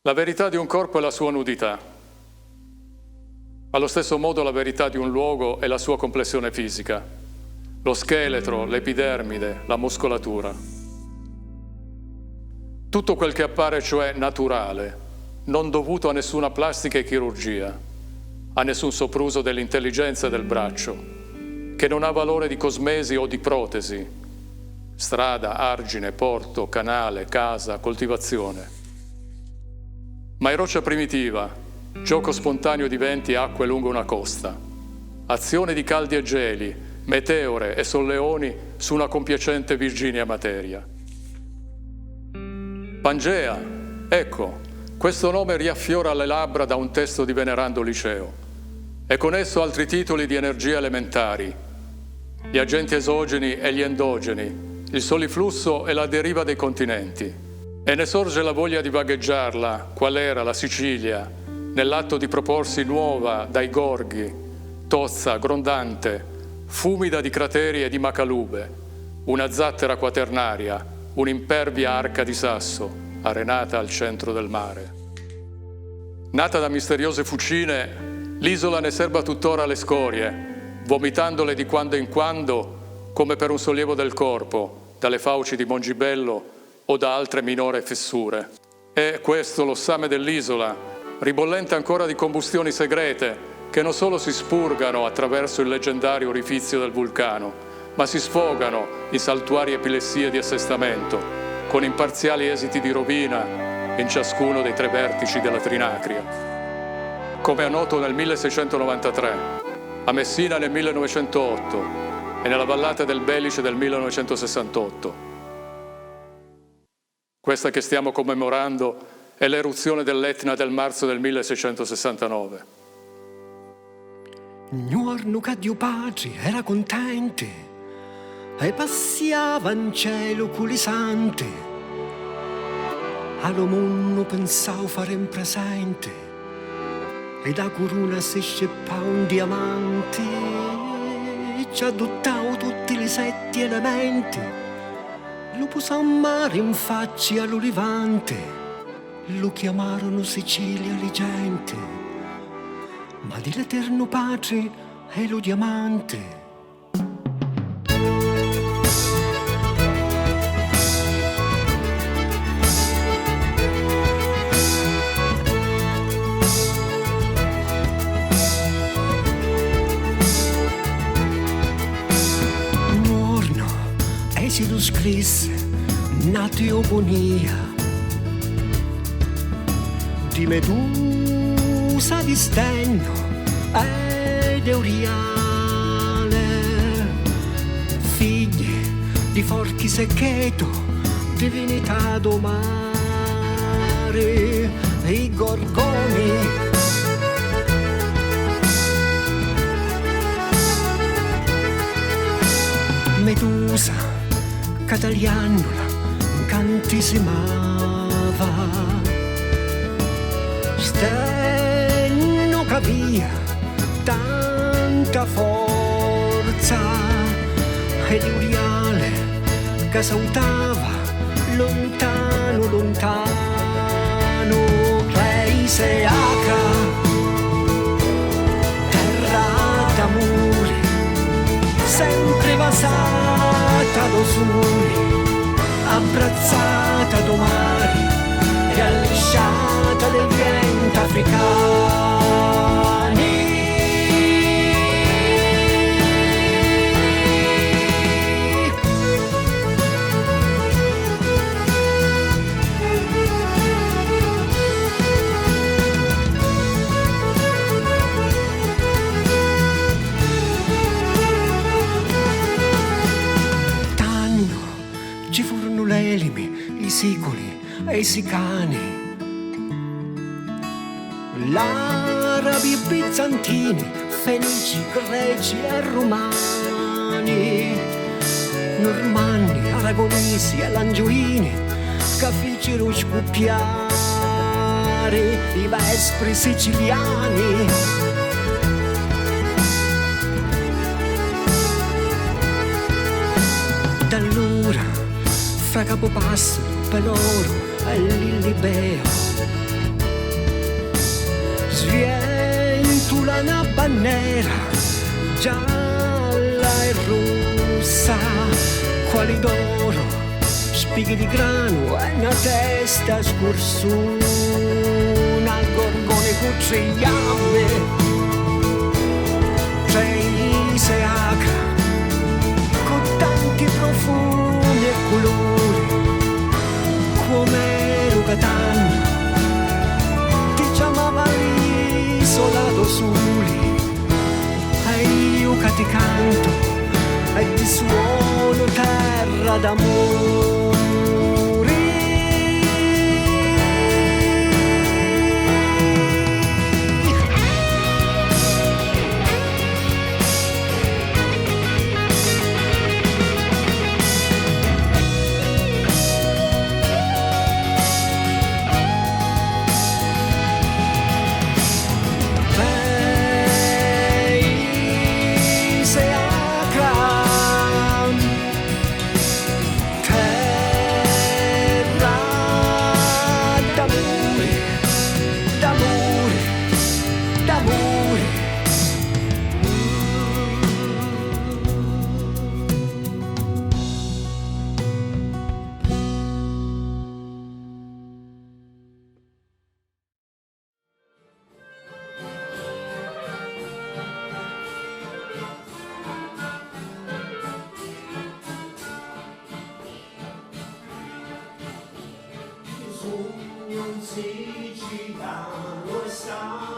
La verità di un corpo è la sua nudità. Allo stesso modo la verità di un luogo è la sua complessione fisica, lo scheletro, l'epidermide, la muscolatura. Tutto quel che appare cioè naturale, non dovuto a nessuna plastica e chirurgia, a nessun sopruso dell'intelligenza del braccio, che non ha valore di cosmesi o di protesi, strada, argine, porto, canale, casa, coltivazione. Ma è roccia primitiva, gioco spontaneo di venti e acque lungo una costa, azione di caldi e geli, meteore e solleoni su una compiacente virginea materia. Pangea, ecco, questo nome riaffiora alle labbra da un testo di Venerando Liceo, e con esso altri titoli di energie elementari, gli agenti esogeni e gli endogeni, il soliflusso e la deriva dei continenti. E ne sorge la voglia di vagheggiarla, qual era la Sicilia, nell'atto di proporsi nuova dai gorghi, tozza, grondante, fumida di crateri e di macalube, una zattera quaternaria, un'impervia arca di sasso, arenata al centro del mare. Nata da misteriose fucine, l'isola ne serba tuttora le scorie, vomitandole di quando in quando, come per un sollievo del corpo, dalle fauci di Mongibello o da altre minore fessure. E questo lo same dell'isola, ribollente ancora di combustioni segrete, che non solo si spurgano attraverso il leggendario orifizio del vulcano, ma si sfogano in saltuarie epilessie di assestamento, con imparziali esiti di rovina in ciascuno dei tre vertici della Trinacria. Come è noto nel 1693, a Messina nel 1908 e nella vallata del Belice del 1968. Questa che stiamo commemorando è l'eruzione dell'Etna del marzo del 1669. Il giorno che Dio Padre era contente e passiava in cielo culisante, allo mondo pensavo fare in presente e da corona si sceppava un diamante, ci adottavo tutti i 7 elementi. Lo posò mare in faccia all'olivante, lo chiamarono Sicilia le gente, ma di l'Eterno Padre è lo diamante. Si lo scrisse natiogonia di Medusa di Stegno ed Euriale, figli di Forchi Seccheto, divinità do mare e i gorgoni. Medusa Cataliandola cantisimava, Stegno capia tanta forza ed Euriale che salutava lontano, lontano, Paese Acra, terra d'amore, sempre vasata do sole, abbracciata do mare e allisciata dai venti africani. Ci furono l'Elimi, i Siculi e i Sicani, l'Arabi e Bizantini, Fenici, Greci e Romani, Normanni, Aragonesi e Langioini, che fecero scoppiare i vespri siciliani. Da allora fra Capopasso, Peloro e Lillibeo, Svientula una bandiera gialla e rossa, quali d'oro, spighi di grano e una testa scorsuna, gorgone cuccigliame, traise acra, con tanti profumi e colori, come Yucatan, ti chiamava l'isolato soli, e io che ti canto e ti suono terra d'amore. Un siciliano sta